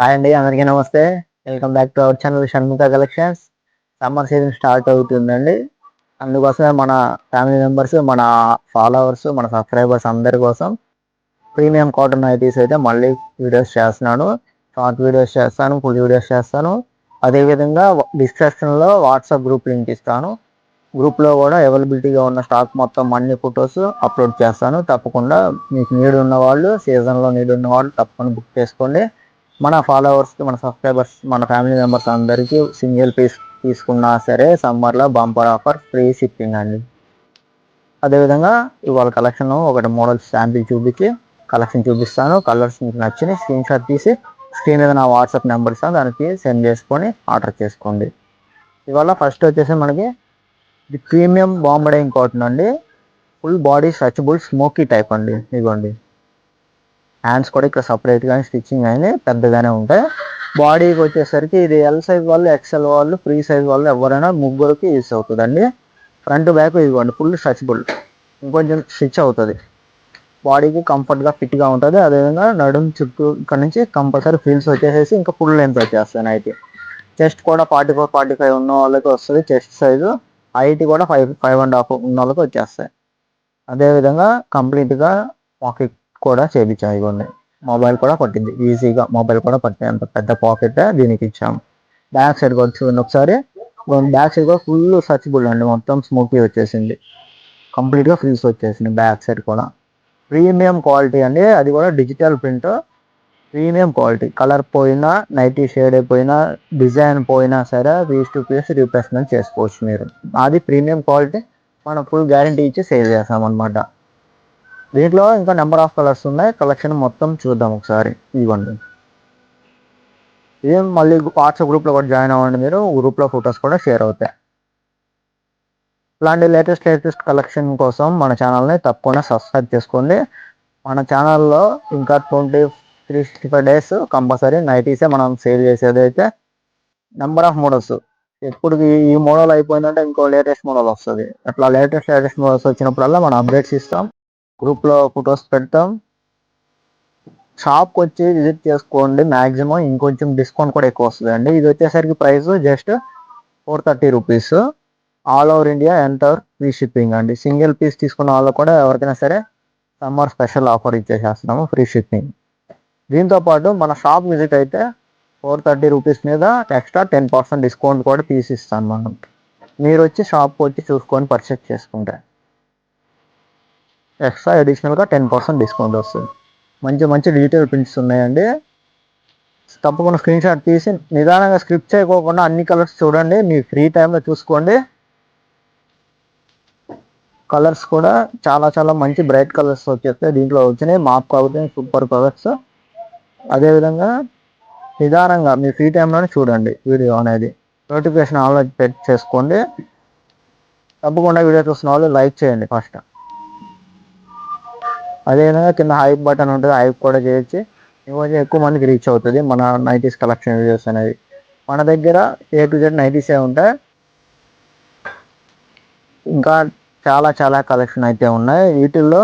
Hi అండి, అందరికీ నమస్తే. Welcome back to our channel Shanmukha collections. Summer season start అవుతుందండి. అందుకోసమే మన ఫ్యామిలీ మెంబర్స్, మన ఫాలోవర్స్, మన సబ్స్క్రైబర్స్ అందరి కోసం ప్రీమియం కాటన్ నైటీస్ అయితే మళ్ళీ వీడియోస్ చేస్తున్నాను. షార్ట్ వీడియోస్ చేస్తాను, ఫుల్ వీడియోస్ చేస్తాను. అదేవిధంగా డిస్క్రిప్షన్లో వాట్సాప్ గ్రూప్ లింక్ ఇస్తాను. గ్రూప్లో కూడా అవైలబిలిటీగా ఉన్న స్టాక్ మొత్తం అన్ని ఫొటోస్ అప్లోడ్ చేస్తాను. తప్పకుండా మీకు నీడ్ ఉన్న వాళ్ళు, సీజన్లో నీడ్ ఉన్న వాళ్ళు తప్పకుండా బుక్ చేసుకోండి. మన ఫాలోవర్స్కి, మన సబ్స్క్రైబర్స్, మన ఫ్యామిలీ మెంబర్స్ అందరికీ సింగిల్ పీస్ తీసుకున్నా సరే సమ్మర్లో బంపర్ ఆఫర్, ఫ్రీ షిప్పింగ్ అండి. అదేవిధంగా ఇవాళ కలెక్షన్ ఒకటి మోడల్ శాంపిల్ చూపించి కలెక్షన్ చూపిస్తాను. కలర్స్ మీకు నచ్చిన స్క్రీన్ షాట్ తీసి స్క్రీన్ మీద నా వాట్సాప్ నెంబర్ ఇస్తాను, దానికి సెండ్ చేసుకొని ఆర్డర్ చేసుకోండి. ఇవాళ ఫస్ట్ వచ్చేసి మనకి ఇది ప్రీమియం బాంబడే కాటన్ అండి. Full body stretchable smoky type అండి. ఇదిగోండి, హ్యాండ్స్ కూడా ఇక్కడ సపరేట్గానే స్టిచ్చింగ్ అయినా పెద్దగానే ఉంటాయి. బాడీకి వచ్చేసరికి ఇది ఎల్ సైజ్ వాళ్ళు, ఎక్సెల్ వాళ్ళు, ఫ్రీ సైజ్ వాళ్ళు ఎవరైనా ముగ్గురికి యూస్ అవుతుందండి. ఫ్రంట్ బ్యాక్ ఇదిగోండి ఫుల్ స్ట్రెచబుల్, ఇంకొంచెం స్టిచ్ అవుతుంది. బాడీకి కంఫర్ట్గా ఫిట్గా ఉంటుంది. అదేవిధంగా నడుము చుట్టూ ఇక్కడ నుంచి కంపల్సరీ ఫీల్స్ వచ్చేసేసి ఇంకా ఫుల్ లెంత్ వచ్చేస్తాయి నైట్. చెస్ట్ కూడా 44-45 ఉన్న వాళ్ళకి వస్తుంది చెస్ట్ సైజు. హైట్ కూడా 5.5 ఉన్న వాళ్ళకి వచ్చేస్తాయి. అదేవిధంగా కంప్లీట్గా పాకెట్ కూడా చేయించాము. ఇవన్నీ మొబైల్ కూడా పట్టింది ఈజీగా, మొబైల్ కూడా పట్టింది. అంత పెద్ద పాకెట్ దీనికి ఇచ్చాము. బ్యాక్ సైడ్ కూడా చూడండి ఒకసారి. బ్యాక్ సైడ్ కూడా ఫుల్ స్ట్రెచబుల్ అండి, మొత్తం స్మోకీ వచ్చేసింది. కంప్లీట్గా ఫ్రీస్ వచ్చేసింది బ్యాక్ సైడ్ కూడా. ప్రీమియం క్వాలిటీ అండి, అది కూడా digital print. Premium quality, colour పోయినా, నైటీ షేడ్ అయిపోయినా, డిజైన్ పోయినా సరే పీస్ టు పీస్ రీప్లేస్మెంట్ చేసుకోవచ్చు మీరు. అది ప్రీమియం క్వాలిటీ, మనం ఫుల్ గ్యారంటీ ఇచ్చి సేల్ చేస్తాం అనమాట. దీంట్లో ఇంకా నెంబర్ ఆఫ్ కలర్స్ ఉన్నాయి. కలెక్షన్ మొత్తం చూద్దాం ఒకసారి. ఇవ్వండి, ఇదేం మళ్ళీ వాట్సాప్ గ్రూప్లో కూడా జాయిన్ అవ్వండి. మీరు గ్రూప్లో ఫొటోస్ కూడా షేర్ అవుతాయి. ఇలాంటి లేటెస్ట్ కలెక్షన్ కోసం మన ఛానల్ని తప్పకుండా సబ్స్క్రైబ్ చేసుకోండి. మన ఛానల్లో ఇంకా 365 డేస్ కంపల్సరీ నైటీసే మనం సేల్ చేసేది. అయితే నెంబర్ ఆఫ్ మోడల్స్, ఎప్పుడు ఈ మోడల్ అయిపోయిందంటే ఇంకో లేటెస్ట్ మోడల్ వస్తుంది. అట్లా లేటెస్ట్ మోడల్స్ వచ్చినప్పుడల్లా మనం అప్డేట్స్ ఇస్తాం, గ్రూప్లో ఫొటోస్ పెడతాం. షాప్కి వచ్చి విజిట్ చేసుకోండి, మ్యాక్సిమం ఇంకొంచెం డిస్కౌంట్ కూడా ఎక్కువ వస్తుంది అండి. ఇది వచ్చేసరికి price just 430 rupees. All over India entire free shipping అండి. సింగిల్ పీస్ తీసుకున్న వాళ్ళు కూడా ఎవరికైనా సరే సమ్మర్ స్పెషల్ ఆఫర్ ఇచ్చేసేస్తున్నాము, ఫ్రీ షిప్పింగ్. దీంతోపాటు మన షాప్ విజిట్ అయితే 430 రూపీస్ మీద ఎక్స్ట్రా 10% డిస్కౌంట్ కూడా తీసిస్తాను మనం. మీరు వచ్చి షాప్కి వచ్చి చూసుకొని పర్చేస్ చేసుకుంటే ఎక్స్ట్రా అడిషనల్గా 10% డిస్కౌంట్ వస్తుంది. మంచి మంచి డీటెయిల్ ప్రింట్స్ ఉన్నాయండి. తప్పకుండా స్క్రీన్ షాట్ తీసి నిదానంగా స్క్రిప్ట్ చేయకోకుండా అన్ని కలర్స్ చూడండి, మీ ఫ్రీ టైంలో చూసుకోండి. కలర్స్ కూడా చాలా చాలా మంచి బ్రైట్ కలర్స్ వచ్చేస్తాయి. దీంట్లో వచ్చినాయి మాప్ కాబట్టి సూపర్ కలర్స్. అదేవిధంగా నిదానంగా మీ ఫ్రీ టైంలోనే చూడండి వీడియో అనేది. నోటిఫికేషన్ ఆన్లో పెట్టి చేసుకోండి. తప్పకుండా వీడియో చూస్తున్న వాళ్ళు లైక్ చేయండి ఫస్ట్. అదేవిధంగా కింద హైప్ బటన్ ఉంటుంది, హైప్ కూడా చేయొచ్చు. ఇంకొంచెం ఎక్కువ మందికి రీచ్ అవుతుంది మన నైటీస్ కలెక్షన్ వీడియోస్ అనేది. మన దగ్గర A to Z నైటీసే ఉంటాయి. ఇంకా చాలా చాలా కలెక్షన్ అయితే ఉన్నాయి. వీటిల్లో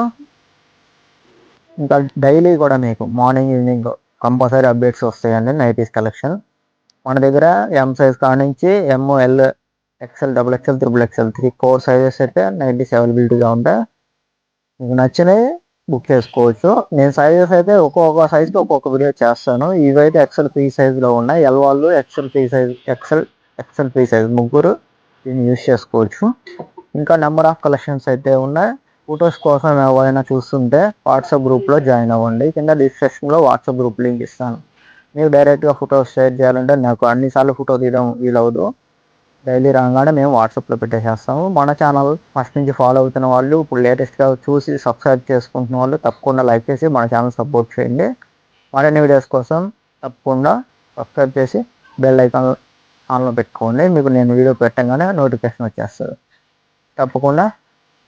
ఇంకా డైలీ కూడా మీకు మార్నింగ్ ఈవినింగ్ కంపల్సరీ అప్డేట్స్ వస్తాయండి నైటీస్ కలెక్షన్. మన దగ్గర M సైజ్ కాడ నుంచి M, L, XL, XXL, XXL 3 sizes అయితే నైటీస్ అవైలబిలిటీగా ఉంటాయి. మీకు నచ్చినవి బుక్ చేసుకోవచ్చు. నేను సైజెస్ అయితే ఒక్కొక్క సైజ్కి ఒక్కొక్క వీడియో చేస్తాను. ఇవైతే ఎక్సెల్ 3 సైజులో ఉన్నాయి. L వాళ్ళు ఎక్సెల్ 3 సైజ్ ముగ్గురు దీన్ని యూజ్ చేసుకోవచ్చు. ఇంకా నెంబర్ ఆఫ్ కలెక్షన్స్ అయితే ఉన్నాయి. ఫొటోస్ కోసం ఎవరైనా చూస్తుంటే వాట్సాప్ గ్రూప్లో జాయిన్ అవ్వండి. కింద డిస్క్రిప్షన్లో వాట్సాప్ గ్రూప్ లింక్ ఇస్తాను. మీరు డైరెక్ట్గా ఫొటోస్ షేర్ చేయాలంటే నాకు అన్నిసార్లు ఫోటో తీయడం వీలవదు. డైలీ రాగానే మేము వాట్సాప్లో పెట్టేసేస్తాము. మన ఛానల్ ఫస్ట్ నుంచి ఫాలో అవుతున్న వాళ్ళు, ఇప్పుడు లేటెస్ట్గా చూసి సబ్స్క్రైబ్ చేసుకుంటున్న వాళ్ళు తప్పకుండా లైక్ చేసి మన ఛానల్ సపోర్ట్ చేయండి. మరిన్ని వీడియోస్ కోసం తప్పకుండా సబ్స్క్రైబ్ చేసి బెల్ ఐకాన్ ఆన్లో పెట్టుకోండి. మీకు నేను వీడియో పెట్టగానే నోటిఫికేషన్ వచ్చేస్తుంది. తప్పకుండా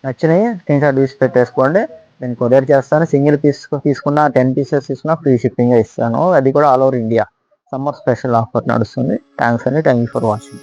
నచ్చినవి స్క్రీన్ షాట్ తీసి పెట్టేసుకోండి, నేను కొరియర్ చేస్తాను. సింగిల్ పీస్ తీసుకున్న 10 పీసెస్ తీసుకున్నా ఫ్రీ షిప్పింగ్ ఇస్తాను. అది కూడా all over India. Summer special offer నడుస్తుంది. Thanks for watching.